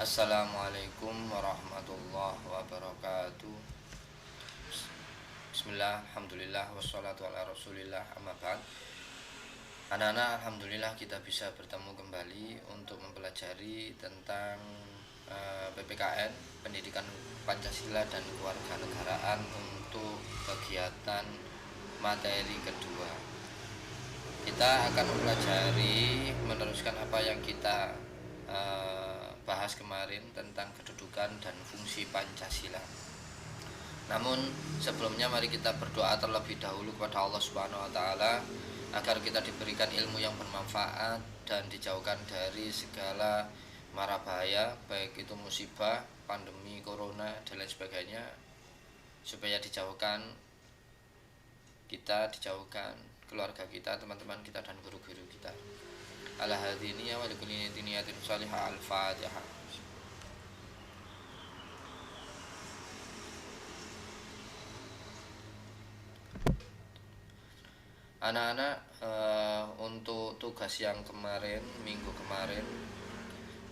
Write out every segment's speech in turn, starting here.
Assalamualaikum warahmatullahi wabarakatuh. Bismillah, alhamdulillah, wassalatu ala rasulillah, amma ba'd. Anak-anak, alhamdulillah kita bisa bertemu kembali untuk mempelajari tentang PPKN, Pendidikan Pancasila dan Kewarganegaraan untuk kegiatan materi kedua. Kita akan mempelajari, meneruskan apa yang kita bahas kemarin tentang kedudukan dan fungsi Pancasila. Namun sebelumnya mari kita berdoa terlebih dahulu kepada Allah Subhanahu wa taala agar kita diberikan ilmu yang bermanfaat dan dijauhkan dari segala mara bahaya, baik itu musibah, pandemi corona dan lain sebagainya, supaya dijauhkan kita, dijauhkan keluarga kita, teman-teman kita dan guru-guru kita. Ala hadiniya wa likulli niyatin salihah. Al-Fatihah. Anak-anak, untuk tugas yang kemarin, minggu kemarin,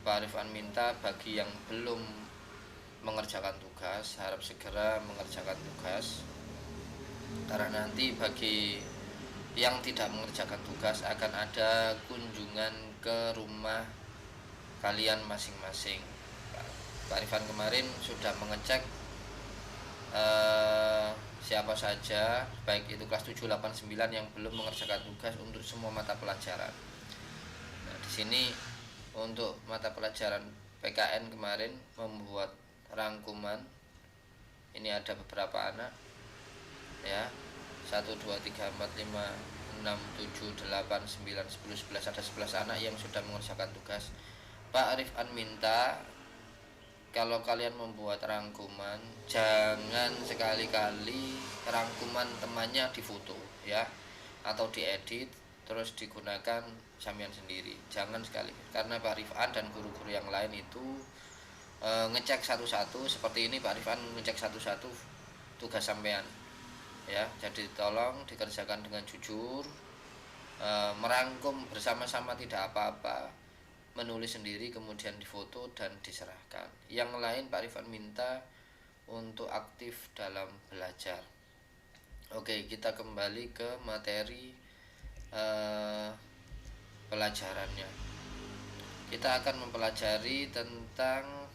Pak Arifan minta bagi yang belum mengerjakan tugas harap segera mengerjakan tugas, karena nanti bagi yang tidak mengerjakan tugas akan ada kunjungan ke rumah kalian masing-masing. Pak Arifan kemarin sudah mengecek siapa saja baik itu kelas 7, 8, 9 yang belum mengerjakan tugas untuk semua mata pelajaran. Nah, di sini untuk mata pelajaran PKN kemarin membuat rangkuman. Ini ada beberapa anak ya. 1, 2, 3, 4, 5, 6, 7, 8, 9, 10, 11. Ada 11 anak yang sudah mengerjakan tugas. Pak Arifan minta kalau kalian membuat rangkuman, jangan sekali-kali rangkuman temannya difoto ya, atau diedit terus digunakan sampean sendiri. Jangan sekali, karena Pak Arifan dan guru-guru yang lain itu ngecek satu-satu. Seperti ini Pak Arifan ngecek satu-satu tugas sampean ya. Jadi tolong dikerjakan dengan jujur, merangkum bersama-sama tidak apa-apa, menulis sendiri kemudian difoto dan diserahkan. Yang lain Pak Arifan minta untuk aktif dalam belajar. Oke, kita kembali ke materi pelajarannya. Kita akan mempelajari tentang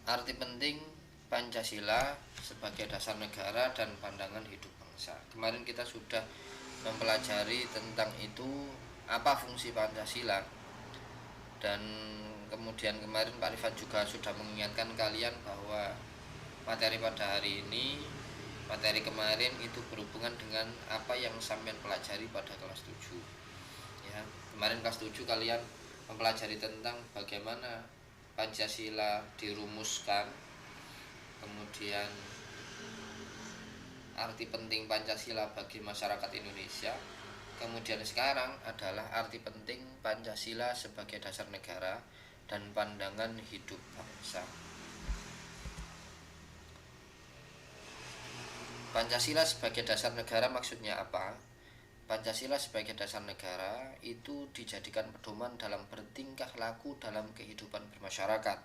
arti penting Pancasila sebagai dasar negara dan pandangan hidup bangsa. Kemarin kita sudah mempelajari tentang itu, apa fungsi Pancasila, dan kemudian kemarin Pak Rifat juga sudah mengingatkan kalian bahwa materi pada hari ini, materi kemarin itu berhubungan dengan apa yang sampean pelajari pada kelas 7 ya. Kemarin kelas 7 kalian mempelajari tentang bagaimana Pancasila dirumuskan, kemudian arti penting Pancasila bagi masyarakat Indonesia. Kemudian sekarang adalah arti penting Pancasila sebagai dasar negara dan pandangan hidup bangsa. Pancasila sebagai dasar negara maksudnya apa? Pancasila sebagai dasar negara itu dijadikan pedoman dalam bertingkah laku dalam kehidupan bermasyarakat,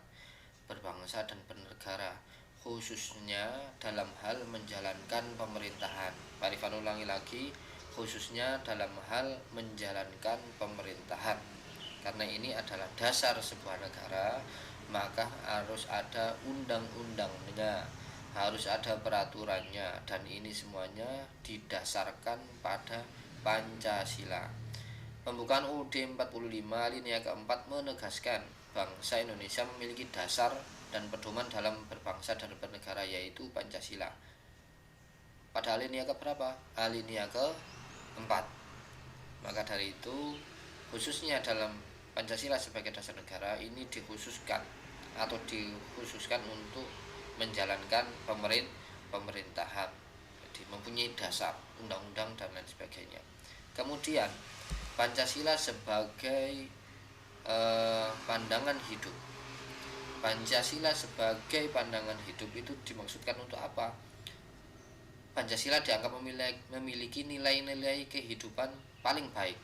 berbangsa dan bernegara, khususnya dalam hal menjalankan pemerintahan. Pak Rifan ulangi lagi, khususnya dalam hal menjalankan pemerintahan. Karena ini adalah dasar sebuah negara, maka harus ada undang-undangnya, harus ada peraturannya, dan ini semuanya didasarkan pada Pancasila. Pembukaan UUD 45 alinea keempat menegaskan bangsa Indonesia memiliki dasar dan pedoman dalam berbangsa dan bernegara, yaitu Pancasila. Pada alinea ke berapa? Alinea ke-4. Maka dari itu, khususnya dalam Pancasila sebagai dasar negara ini dikhususkan untuk menjalankan pemerintahan. Jadi mempunyai dasar, undang-undang dan lain sebagainya. Kemudian Pancasila sebagai pandangan hidup. Pancasila sebagai pandangan hidup itu dimaksudkan untuk apa? Pancasila dianggap memiliki nilai-nilai kehidupan paling baik.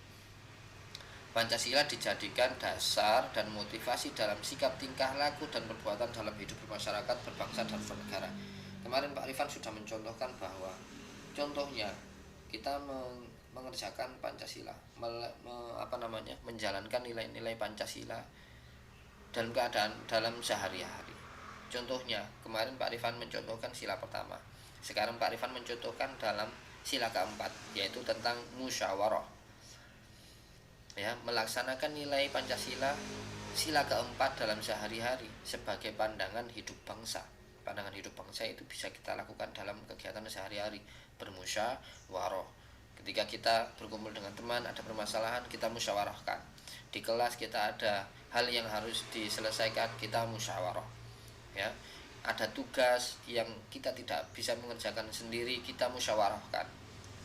Pancasila dijadikan dasar dan motivasi dalam sikap tingkah laku dan perbuatan dalam hidup bermasyarakat, berbangsa dan bernegara. Kemarin Pak Rifan sudah mencontohkan bahwa contohnya kita mengerjakan Pancasila, menjalankan nilai-nilai Pancasila dalam keadaan dalam sehari-hari. Contohnya kemarin Pak Rifan mencontohkan sila pertama. Sekarang Pak Rifan mencontohkan dalam sila keempat, yaitu tentang musyawarah. Ya, melaksanakan nilai Pancasila sila keempat dalam sehari-hari sebagai pandangan hidup bangsa. Pandangan hidup bangsa itu bisa kita lakukan dalam kegiatan sehari-hari, bermusyawarah. Ketika kita berkumpul dengan teman, ada permasalahan, kita musyawarahkan. Di kelas kita ada hal yang harus diselesaikan, kita musyawarah. Ya, ada tugas yang kita tidak bisa mengerjakan sendiri, kita musyawarahkan.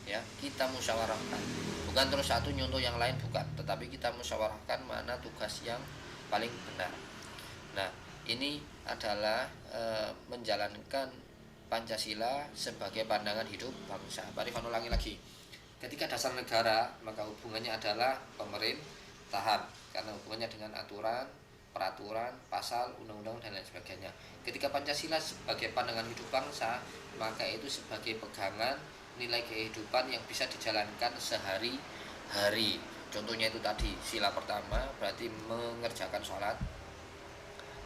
Ya, kita musyawarahkan. Bukan terus satu nyontoh yang lain, bukan, tetapi kita musyawarahkan mana tugas yang paling benar. Nah, ini adalah menjalankan Pancasila sebagai pandangan hidup bangsa. Pak Rifan ulangi lagi. Ketika dasar negara, maka hubungannya adalah pemerintahan, karena hubungannya dengan aturan, peraturan, pasal, undang-undang dan lain sebagainya. Ketika Pancasila sebagai pandangan hidup bangsa, maka itu sebagai pegangan nilai kehidupan yang bisa dijalankan sehari-hari. Contohnya itu tadi, sila pertama berarti mengerjakan sholat,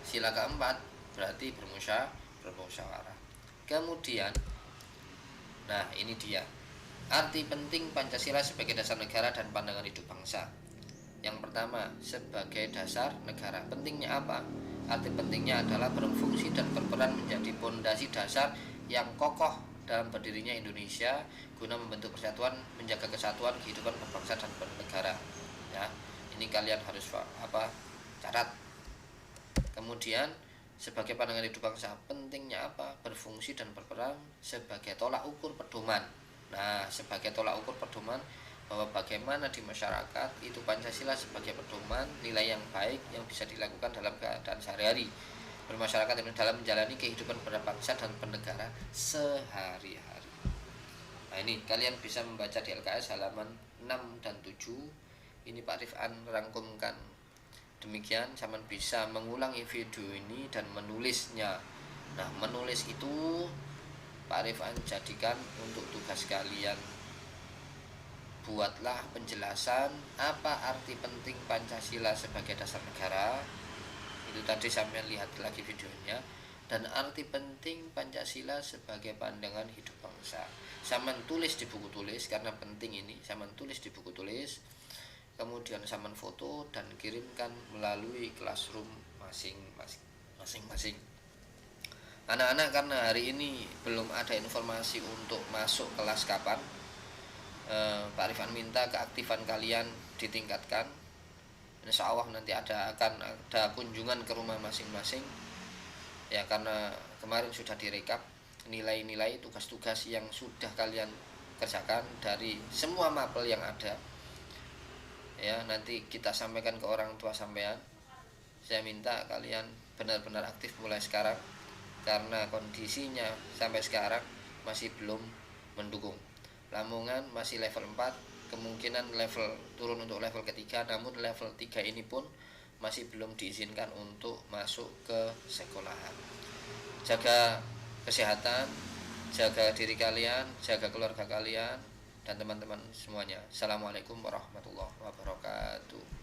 sila keempat berarti bermusyawarah. Kemudian, nah ini dia arti penting Pancasila sebagai dasar negara dan pandangan hidup bangsa. Yang pertama, sebagai dasar negara. Pentingnya apa? Arti pentingnya adalah berfungsi dan berperan menjadi pondasi dasar yang kokoh dalam berdirinya Indonesia guna membentuk persatuan, menjaga kesatuan kehidupan berbangsa dan bernegara. Ya, ini kalian harus catat. Kemudian sebagai pandangan hidup bangsa, pentingnya apa? Berfungsi dan berperan sebagai tolak ukur pedoman. Nah, sebagai tolak ukur pedoman bahwa bagaimana di masyarakat itu Pancasila sebagai pedoman nilai yang baik yang bisa dilakukan dalam keadaan sehari-hari bermasyarakat dalam menjalani kehidupan berbangsa dan bernegara sehari-hari. Nah, ini kalian bisa membaca di LKS halaman 6 dan 7. Ini Pak Rifan rangkumkan demikian. Sama bisa mengulangi video ini dan menulisnya. Nah, menulis itu Pak Rifan jadikan untuk tugas kalian. Buatlah penjelasan apa arti penting Pancasila sebagai dasar negara. Itu tadi sampai lihat lagi videonya. Dan arti penting Pancasila sebagai pandangan hidup bangsa. Saman tulis di buku tulis, karena penting ini. Saman tulis di buku tulis, kemudian saman foto dan kirimkan melalui classroom masing-masing. Anak-anak, karena hari ini belum ada informasi untuk masuk kelas kapan, Pak Rifan minta keaktifan kalian ditingkatkan. Insya Allah nanti akan ada kunjungan ke rumah masing-masing. Ya, karena kemarin sudah direkap nilai-nilai tugas-tugas yang sudah kalian kerjakan dari semua mapel yang ada. Ya, nanti kita sampaikan ke orang tua sampean. Saya minta kalian benar-benar aktif mulai sekarang, karena kondisinya sampai sekarang masih belum mendukung. Lamongan masih level 4, kemungkinan level turun untuk level ketiga, namun level 3 ini pun masih belum diizinkan untuk masuk ke sekolahan. Jaga kesehatan, jaga diri kalian, jaga keluarga kalian dan teman-teman semuanya. Assalamualaikum warahmatullahi wabarakatuh.